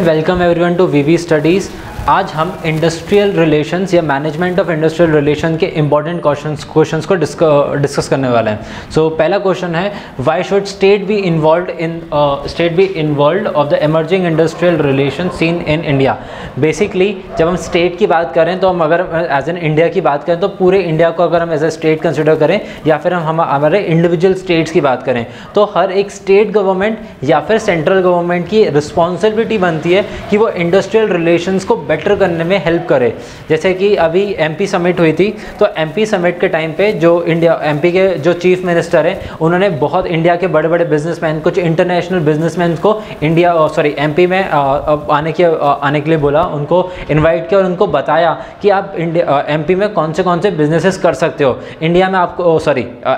Welcome everyone to V V studies. आज हम industrial relations या मैनेजमेंट ऑफ इंडस्ट्रियल रिलेशन के इंपॉर्टेंट क्वेश्चंस को डिस्कस करने वाले हैं। सो पहला क्वेश्चन है, why should state be involved of the emerging industrial relation scene in India. Basically जब हम स्टेट की बात करें तो हम अगर एज एन इंडिया की बात करें तो पूरे इंडिया को अगर हम एज ए स्टेट कंसिडर करें या फिर हम हमारे इंडिविजुअल स्टेट्स की बात करें तो हर एक स्टेट गवर्नमेंट या फिर सेंट्रल गवर्नमेंट की रिस्पॉन्सिबिलिटी बनती है कि वो इंडस्ट्रियल रिलेशंस को बेटर करने में हेल्प करे। जैसे कि अभी एमपी समिट हुई थी तो एमपी समिट के टाइम पे जो एमपी के जो चीफ मिनिस्टर हैं उन्होंने बहुत इंडिया के बड़े बड़े बिजनेसमैन, कुछ इंटरनेशनल बिजनेसमैन को एमपी में आने के लिए बोला, उनको इन्वाइट किया और उनको बताया कि आप एमपी में कौन से बिजनेसेस कर सकते हो। इंडिया में आपको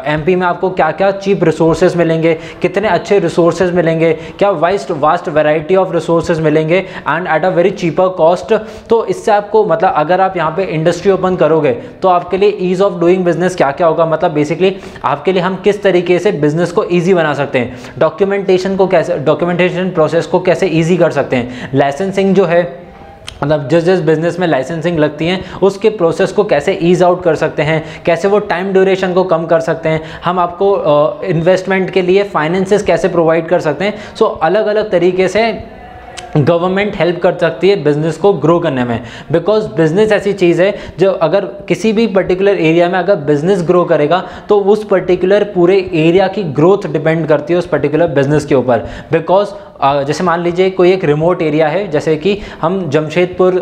एमपी में आपको क्या क्या चीप रिसोर्सेज मिलेंगे, कितने अच्छे रिसोर्सेज मिलेंगे, क्या वास्ट वैरायटी ऑफ रिसोर्सेज मिलेंगे and at a very cheaper cost. तो इससे आपको मतलब अगर आप यहाँ पे इंडस्ट्री ओपन करोगे तो आपके लिए ईज ऑफ डूइंग बिजनेस क्या क्या होगा, मतलब बेसिकली आपके लिए हम किस तरीके से बिजनेस को ईजी बना सकते हैं, डॉक्यूमेंटेशन प्रोसेस को कैसे ईजी कर सकते हैं, लाइसेंसिंग जो है मतलब जिस बिजनेस में लाइसेंसिंग लगती है उसके प्रोसेस को कैसे ईज आउट कर सकते हैं, कैसे वो टाइम ड्यूरेशन को कम कर सकते हैं, हम आपको इन्वेस्टमेंट के लिए फाइनेंसेस कैसे प्रोवाइड कर सकते हैं। सो अलग अलग तरीके से गवर्नमेंट हेल्प कर सकती है बिजनेस को ग्रो करने में। बिकॉज बिजनेस ऐसी चीज़ है जो अगर किसी भी पर्टिकुलर एरिया में अगर बिजनेस ग्रो करेगा तो उस पर्टिकुलर पूरे एरिया की ग्रोथ डिपेंड करती है उस पर्टिकुलर बिजनेस के ऊपर। बिकॉज जैसे मान लीजिए कोई एक रिमोट एरिया है, जैसे कि हम जमशेदपुर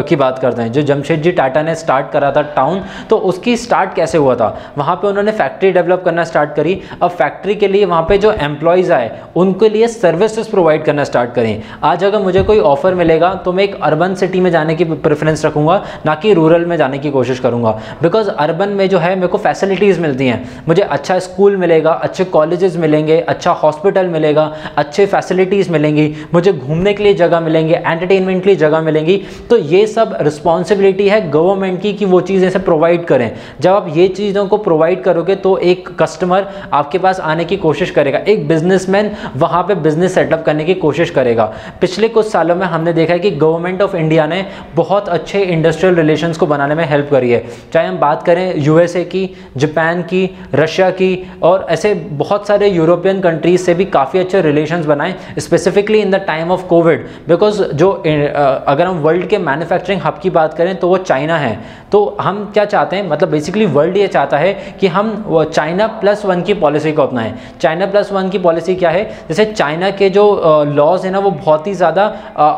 की बात करते हैं, जो जमशेदजी टाटा ने स्टार्ट करा था टाउन, तो उसकी स्टार्ट कैसे हुआ था, वहाँ पे उन्होंने फैक्ट्री डेवलप करना स्टार्ट करी। अब फैक्ट्री के लिए वहाँ पे जो एम्प्लॉयज़ आए उनके लिए सर्विसेज प्रोवाइड करना स्टार्ट करें। आज अगर मुझे कोई ऑफर मिलेगा तो मैं एक अर्बन सिटी में जाने की प्रेफरेंस रखूँगा, ना कि रूरल में जाने की कोशिश करूँगा। बिकॉज अर्बन में जो है मेरे को फैसिलिटीज़ मिलती हैं, मुझे अच्छा स्कूल मिलेगा, अच्छे कॉलेजेस मिलेंगे, अच्छा हॉस्पिटल मिलेगा, अच्छे फैसिलिटीज़ मिलेंगी, मुझे घूमने के लिए जगह मिलेंगे, एंटरटेनमेंट के लिए जगह मिलेंगी। तो ये सब रिस्पॉन्सिबिलिटी है गवर्नमेंट की कि वो चीज़ें से प्रोवाइड करें। जब आप ये चीज़ों को प्रोवाइड करोगे तो एक कस्टमर आपके पास आने की कोशिश करेगा, एक बिजनेसमैन वहाँ पे बिजनेस सेटअप करने की कोशिश करेगा। पिछले कुछ सालों में हमने देखा है कि गवर्नमेंट ऑफ इंडिया ने बहुत अच्छे इंडस्ट्रियल रिलेशंस को बनाने में हेल्प करी है। चाहे हम बात करें यूएसए की, जापान की, रशिया की और ऐसे बहुत सारे यूरोपियन कंट्रीज से भी काफ़ी अच्छे रिलेशंस बनाए, specifically in the time of Covid. Because जो अगर हम वर्ल्ड के मैन्युफैक्चरिंग हब की बात करें तो वो चाइना है। तो हम क्या चाहते हैं, मतलब बेसिकली वर्ल्ड ये चाहता है कि हम चाइना +1 की पॉलिसी को अपनाएं। चाइना +1 की पॉलिसी क्या है, जैसे चाइना के जो लॉज है ना वो बहुत ही ज़्यादा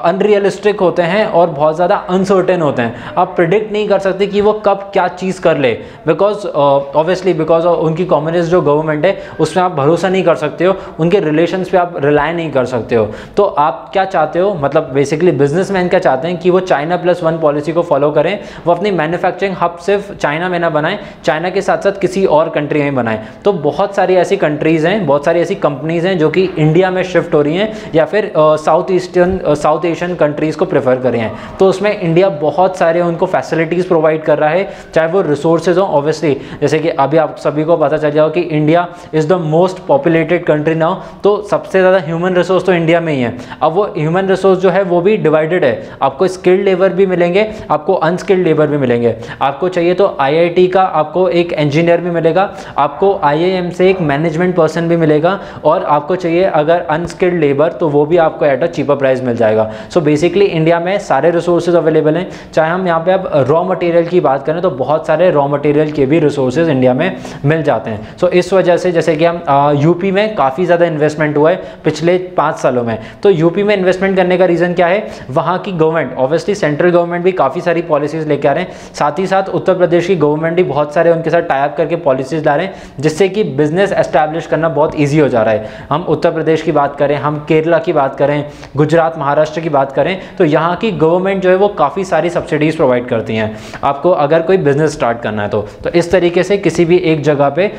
अनरियलिस्टिक होते हैं और बहुत ज़्यादा अनसर्टेन होते हैं। आप प्रिडिक्ट नहीं कर सकते कि वो कब क्या चीज़ कर ले, बिकॉज ऑब्वियसली बिकॉज उनकी कम्युनिस्ट जो गवर्नमेंट है उसमें आप भरोसा नहीं कर सकते हो, उनके रिलेशंस पे आप रिलाय नहीं कर सकते हो। तो आप क्या चाहते हो, मतलब बेसिकली बिजनेसमैन क्या चाहते हैं कि वो चाइना +1 पॉलिसी को फॉलो करें, वो अपनी मैन्युफैक्चरिंग हब सिर्फ चाइना में ना बनाएं, चाइना के साथ साथ किसी और कंट्री में बनाएं। तो बहुत सारी ऐसी कंट्रीज़ हैं, बहुत सारी ऐसी कंपनीज़ हैं जो कि इंडिया में शिफ्ट हो रही हैं या फिर साउथ एशियन कंट्रीज़ को प्रेफर कर रहे हैं। तो उसमें इंडिया बहुत सारे उनको फैसिलिटीज़ प्रोवाइड कर रहा है, चाहे वो रिसोर्सेज हो। ऑब्वियसली जैसे कि अभी आप सभी को पता चल जाओ कि India is the most populated country now, तो सबसे ज़्यादा ह्यूमन रिसोर्स तो इंडिया में ही है। अब वो ह्यूमन रिसोर्स जो है वो भी डिवाइडेड है, आपको स्किल्ड लेबर भी मिलेंगे, आपको अनस्किल्ड लेबर भी मिलेंगे। आपको चाहिए तो आईआईटी का आपको एक इंजीनियर भी मिलेगा, आपको आईआईएम से एक मैनेजमेंट पर्सन भी मिलेगा, और आपको चाहिए अगर अनस्किल्ड लेबर तो वो भी आपको एट अ चीपर प्राइस मिल जाएगा। सो बेसिकली इंडिया में सारे रिसोर्सेज अवेलेबल हैं। चाहे हम यहाँ पे अब रॉ मटेरियल की बात करें तो बहुत सारे रॉ मटेरियल के भी रिसोर्सेज इंडिया में मिल जाते हैं। सो इस वजह से जैसे कि हम यूपी में काफ़ी ज़्यादा इन्वेस्टमेंट हुआ है पिछले 5 सालों में। तो यूपी में इन्वेस्टमेंट करने का रीज़न क्या है, वहाँ की गवर्नमेंट, ऑब्वियसली सेंट्रल गवर्नमेंट भी काफ़ी सारी पॉलिसीज़ लेके आ रहे हैं, साथ ही साथ उत्तर प्रदेश की गवर्नमेंट भी बहुत सारे उनके साथ टाई अप करके पॉलिसीज़ ला रहे हैं, जिससे कि बिजनेस एस्टैब्लिश करना बहुत ईजी हो जा रहा है। हम उत्तर प्रदेश की बात करें, हम केरला की बात करें, गुजरात, महाराष्ट्र की बात करें, तो यहाँ की गवर्नमेंट जो है वो काफ़ी सारी सब्सिडीज़ प्रोवाइड करती हैं आपको अगर कोई बिजनेस स्टार्ट करना है तो इस तरीके से किसी भी एक जगह पे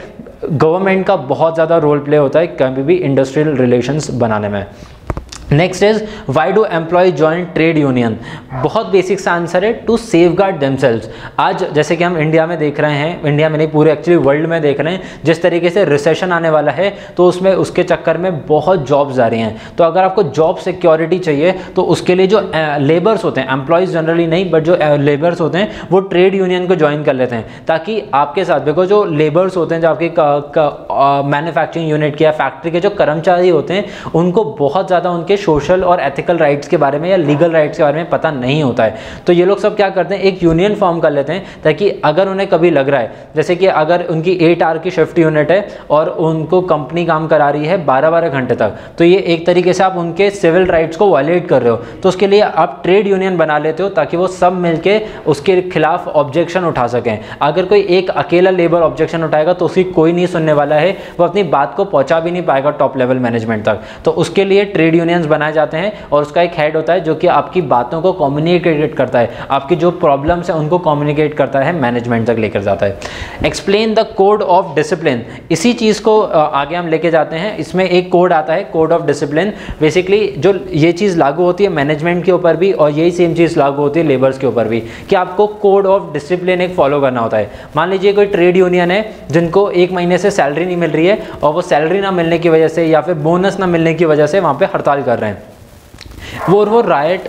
गवर्नमेंट का बहुत ज़्यादा रोल प्ले होता है कभी भी इंडस्ट्रियल रिलेशंस बनाने में। Next is why do employ join trade union. बहुत बेसिक सा आंसर है, टू सेफगार्ड देमसेल्व्स। आज जैसे कि हम इंडिया में देख रहे हैं, इंडिया में नहीं पूरे एक्चुअली वर्ल्ड में देख रहे हैं, जिस तरीके से रिसेशन आने वाला है तो उसमें उसके चक्कर में बहुत जॉब्स आ रही हैं। तो अगर आपको जॉब सिक्योरिटी चाहिए तो उसके लिए जो लेबर्स होते हैं, एम्प्लॉयज़ जनरली नहीं बट जो लेबर्स होते हैं वो ट्रेड यूनियन को ज्वाइन कर लेते हैं, ताकि आपके साथ देखो जो लेबर्स होते हैं, जो आपके मैन्युफैक्चरिंग यूनिट के या फैक्ट्री के जो कर्मचारी होते हैं, उनको बहुत ज़्यादा उनके सोशल और एथिकल राइट्स के बारे में या लीगल राइट्स के बारे में पता नहीं होता है। तो ये लोग सब क्या करते हैं, एक यूनियन फॉर्म कर लेते हैं, ताकि अगर उन्हें कभी लग रहा है, जैसे कि अगर उनकी 8 आवर की शिफ्ट यूनिट है और उनको कंपनी काम करा रही है 12-12 घंटे तक, तो ये एक तरीके से आप उनके सिविल राइट्स को वायलेट कर रहे हो, तो उसके लिए आप ट्रेड यूनियन बना लेते हो, ताकि वो सब मिलके उसके खिलाफ ऑब्जेक्शन उठा सकें। अगर कोई एक अकेला लेबर ऑब्जेक्शन उठाएगा तो उसकी कोई नहीं सुनने वाला है, वो अपनी बात को पहुंचा भी नहीं पाएगा टॉप लेवल मैनेजमेंट तक। तो उसके लिए ट्रेड यूनियंस बनाए जाते हैं और उसका एक हेड होता है जो कि आपकी बातों को कम्युनिकेट करता है, आपकी जो प्रॉब्लम्स है उनको कम्युनिकेट करता है, मैनेजमेंट तक लेकर जाता है। Explain the code of discipline. इसी चीज़ को आगे हम लेके जाते हैं। इसमें एक कोड आता है, कोड ऑफ डिसिप्लिन। बेसिकली जो ये चीज़ लागू होती है मैनेजमेंट के ऊपर भी, और यही सेम चीज़ लागू होती है लेबर्स के ऊपर भी, कि आपको कोड ऑफ डिसिप्लिन एक फॉलो करना होता है। मान लीजिए कोई ट्रेड यूनियन है जिनको 1 महीने से सैलरी नहीं मिल रही है, और वो सैलरी ना मिलने की वजह से या फिर बोनस ना मिलने की वजह से वहाँ पे हड़ताल कर रहे हैं। वो राइट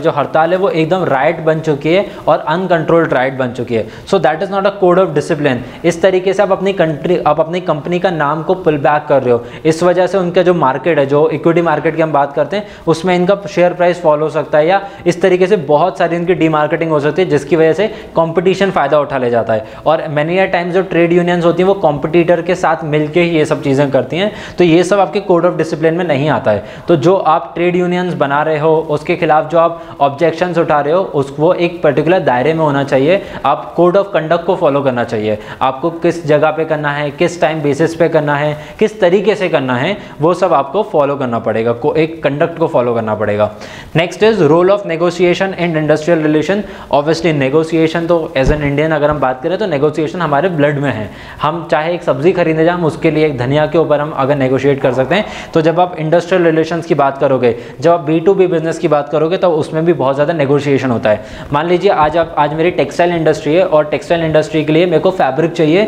जो हड़ताल है वो एकदम राइट बन चुकी है और अनकंट्रोल्ड राइट बन चुकी है। So that is not a code of discipline. इस तरीके से आप अपनी कंपनी का नाम को पुल बैक कर रहे हो। इस वजह से उनका जो मार्केट है, जो इक्विटी मार्केट की हम बात करते हैं, उसमें इनका शेयर प्राइस फॉल हो सकता है, या इस तरीके से बहुत सारी इनकी डीमार्केटिंग हो सकती है, जिसकी वजह से कॉम्पिटिशन फ़ायदा उठा ले जाता है। और मैनी अ टाइम्स जो ट्रेड यूनियंस होती हैं वो कॉम्पिटिटर के साथ मिलकर ही ये सब चीज़ें करती हैं। तो ये सब आपके कोड ऑफ डिसिप्लिन में नहीं आता है। तो जो आप ट्रेड यूनियंस बना रहे हो, उसके खिलाफ जो आप ऑब्जेक्शंस उठा रहे हो, वो एक पर्टिकुलर दायरे में होना चाहिए। आप कोड ऑफ कंडक्ट को फॉलो करना चाहिए। आपको किस जगह पे करना है, किस टाइम बेसिस पे करना है, किस तरीके से करना है, वो सब आपको फॉलो करना पड़ेगा, एक कंडक्ट को फॉलो करना पड़ेगा। Next is role of negotiation in industrial relation. Obviously negotiation तो एज एन इंडियन अगर हम बात करें तो नेगोशिएशन हमारे ब्लड में है। हम चाहे एक सब्जी खरीदने जाएं, उसके लिए एक धनिया के ऊपर हम अगर नेगोशिएट कर सकते हैं। तो जब आप इंडस्ट्रियल रिलेशंस की बात करोगे, जब आप B2B बिजनेस की बात करोगे, तो उसमें भी बहुत ज़्यादा नेगोशिएशन होता है। मान लीजिए आज मेरी टेक्सटाइल इंडस्ट्री है और टेक्सटाइल इंडस्ट्री के लिए मेरे को फैब्रिक चाहिए,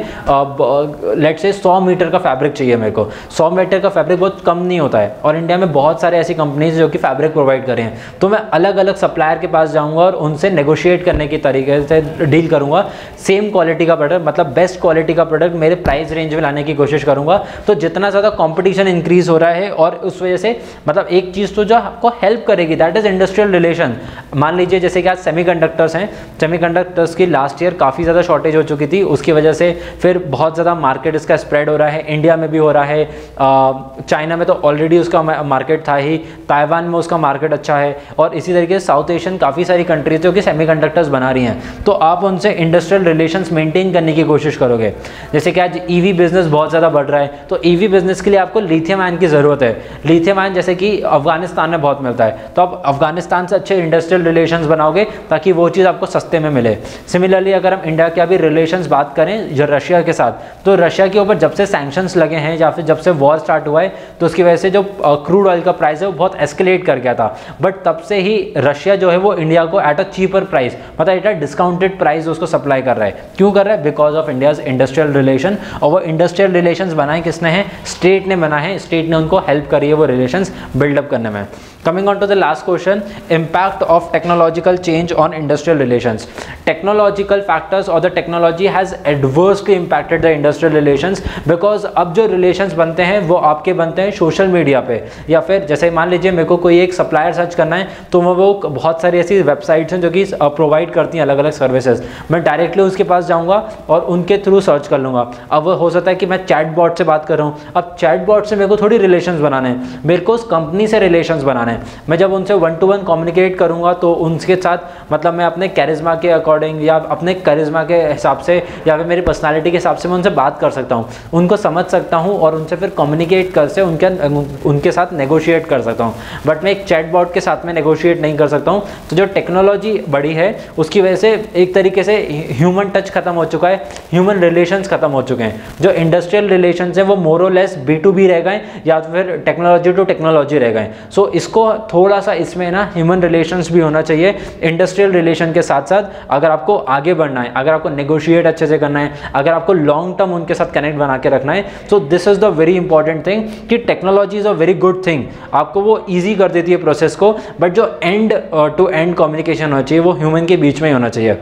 लेट्स से 100 मीटर का फैब्रिक चाहिए मेरे को। 100 मीटर का फैब्रिक बहुत कम नहीं होता है, और इंडिया में बहुत सारे ऐसी कंपनीज जो कि फैब्रिक प्रोवाइड कर रहे हैं। तो मैं अलग अलग सप्लायर के पास जाऊँगा और उनसे नेगोशिएट करने की तरीके से डील करूँगा। सेम क्वालिटी का प्रोडक्ट, मतलब बेस्ट क्वालिटी का प्रोडक्ट मेरे प्राइस रेंज में लाने की कोशिश करूँगा। तो जितना ज़्यादा कॉम्पिटिशन इंक्रीज हो रहा है, और उस वजह से मतलब एक चीज़ तो जो आपको हेल्प करेगी, दैट इज इंडस्ट्रियल रिलेशन। मान लीजिए जैसे कि आज सेमीकंडक्टर्स हैं, सेमीकंडक्टर्स की लास्ट ईयर काफ़ी ज़्यादा शॉर्टेज हो चुकी थी, उसकी वजह से फिर बहुत ज़्यादा मार्केट इसका स्प्रेड हो रहा है। इंडिया में भी हो रहा है, चाइना में तो ऑलरेडी उसका मार्केट था ही, ताइवान में उसका मार्केट अच्छा है, और इसी तरीके से साउथ एशियन काफ़ी सारी कंट्रीज जो कि सेमीकंडक्टर्स बना रही हैं। तो आप उनसे इंडस्ट्रियल रिलेशंस मेंटेन करने की कोशिश करोगे। जैसे कि आज ईवी बिजनेस बहुत ज़्यादा बढ़ रहा है, तो ईवी बिजनेस के लिए आपको लिथियम आयन की ज़रूरत है। लिथियम आयन जैसे कि अफगानिस्तान में बहुत मिलता है, तो आप अफगानिस्तान से अच्छे इंडस्ट्रियल रिलेशंस बनाओगे ताकि वो चीज़ आपको सस्ते में मिले। सिमिलरली अगर हम इंडिया के अभी रिलेशंस बात करें जो रशिया के साथ, तो रशिया के ऊपर जब से सैंक्शंस लगे हैं या फिर जब से वॉर स्टार्ट हुआ है, तो उसकी वजह से जो क्रूड ऑयल का प्राइस है वो बहुत एस्केलेट कर गया था। बट तब से ही रशिया जो है वो इंडिया को एट अ चीपर प्राइस, मतलब एट अ डिस्काउंटेड प्राइस उसको सप्लाई कर रहा है। क्यों कर रहा है? Because of India's industrial relation. और वो इंडस्ट्रियल रिलेशंस बनाए किसने हैं? स्टेट ने बना है, स्टेट ने उनको हेल्प करी है वो रिलेशंस बिल्डअप करने में। Coming on to the last question, impact of technological change on industrial relations. Technological factors or the technology has adversely impacted the industrial relations because अब जो relations बनते हैं वो आपके बनते हैं सोशल मीडिया पे, या फिर जैसे मान लीजिए मेरे को कोई एक सप्लायर सर्च करना है, तो वो बहुत सारी ऐसी वेबसाइट्स हैं जो कि प्रोवाइड करती हैं अलग अलग सर्विसेज। मैं डायरेक्टली उसके पास जाऊँगा और उनके थ्रू सर्च कर लूँगा। अब हो सकता है कि मैं चैट बॉट से बात कर रहा हूँ, अब चैट बॉट से मेरे को थोड़ी रिलेशंस बनाने हैं, मेरे को उस कंपनी से रिलेशंस बनाने हैं। मैं जब उनसे 1-to-1 कम्युनिकेट करूंगा तो उनके साथ मतलब मैं अपने कैरिज्मा के अकॉर्डिंग या अपने कैरिज्मा के हिसाब से या फिर मेरी पर्सनालिटी के हिसाब से मैं उनसे बात कर सकता हूं, उनको समझ सकता हूं और उनसे फिर कम्युनिकेट कर से उनके साथ नेगोशिएट कर सकता हूं। बट मैं एक चैट बॉट के साथ में नेगोशिएट नहीं कर सकता हूं। तो जो टेक्नोलॉजी बढ़ी है उसकी वजह से एक तरीके से ह्यूमन टच खत्म हो चुका है, ह्यूमन रिलेशंस खत्म हो चुके हैं। जो इंडस्ट्रियल रिलेशंस हैं वो मोर और लेस B2B रह गए या फिर टेक्नोलॉजी टू टेक्नोलॉजी रह गए। सो इसको उसको थोड़ा सा इसमें ना ह्यूमन रिलेशंस भी होना चाहिए इंडस्ट्रियल रिलेशन के साथ साथ। अगर आपको आगे बढ़ना है, अगर आपको नेगोशिएट अच्छे से करना है, अगर आपको लॉन्ग टर्म उनके साथ कनेक्ट बना के रखना है, तो this is the very important thing कि technology is a very good thing, आपको वो ईजी कर देती है प्रोसेस को, बट जो एंड टू एंड कम्युनिकेशन होना चाहिए वो ह्यूमन के बीच में ही होना चाहिए।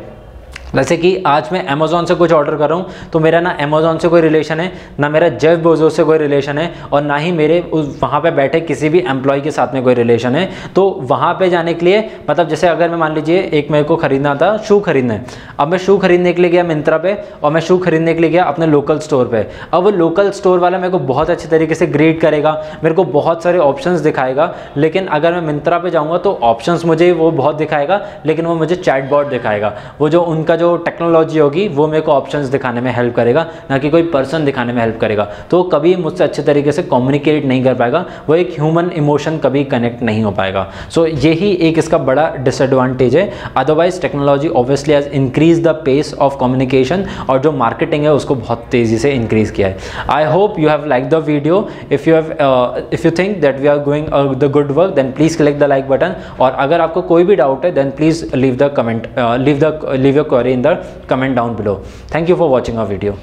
जैसे कि आज मैं अमेज़ॉन से कुछ ऑर्डर कर रहा हूँ, तो मेरा ना अमेज़ॉन से कोई रिलेशन है, ना मेरा जेफ बेजोस से कोई रिलेशन है, और ना ही मेरे वहाँ पे बैठे किसी भी एम्प्लॉय के साथ में कोई रिलेशन है। तो वहाँ पे जाने के लिए मतलब जैसे अगर मैं मान लीजिए एक मेरे को ख़रीदना था, शू खरीदना है, अब मैं शू खरीदने के लिए गया मिंत्रा पे, और मैं शू खरीदने के लिए गया अपने लोकल स्टोर पर। अब वो लोकल स्टोर वाला मेरे को बहुत अच्छे तरीके से ग्रीट करेगा, मेरे को बहुत सारे ऑप्शंस दिखाएगा, लेकिन अगर मैं मिंत्रा पे जाऊँगा तो ऑप्शंस मुझे वो बहुत दिखाएगा, लेकिन वो मुझे चैटबॉट दिखाएगा। वो जो उनका जो टेक्नोलॉजी होगी वो मेरे को ऑप्शंस दिखाने में हेल्प करेगा, ना कि कोई पर्सन दिखाने में हेल्प करेगा। तो कभी मुझसे अच्छे तरीके से कम्युनिकेट नहीं कर पाएगा, वो एक ह्यूमन इमोशन कभी कनेक्ट नहीं हो पाएगा। सो यही एक इसका बड़ा डिसएडवांटेज है। Otherwise technology obviously has increase the pace of communication, और जो मार्केटिंग है उसको बहुत तेज़ी से इंक्रीज किया है। I hope you have like the video. If you think that we are going the good work, then please click the like button. और अगर आपको कोई भी डाउट है, then please leave the comment, leave your query in the comment down below. Thank you for watching our video.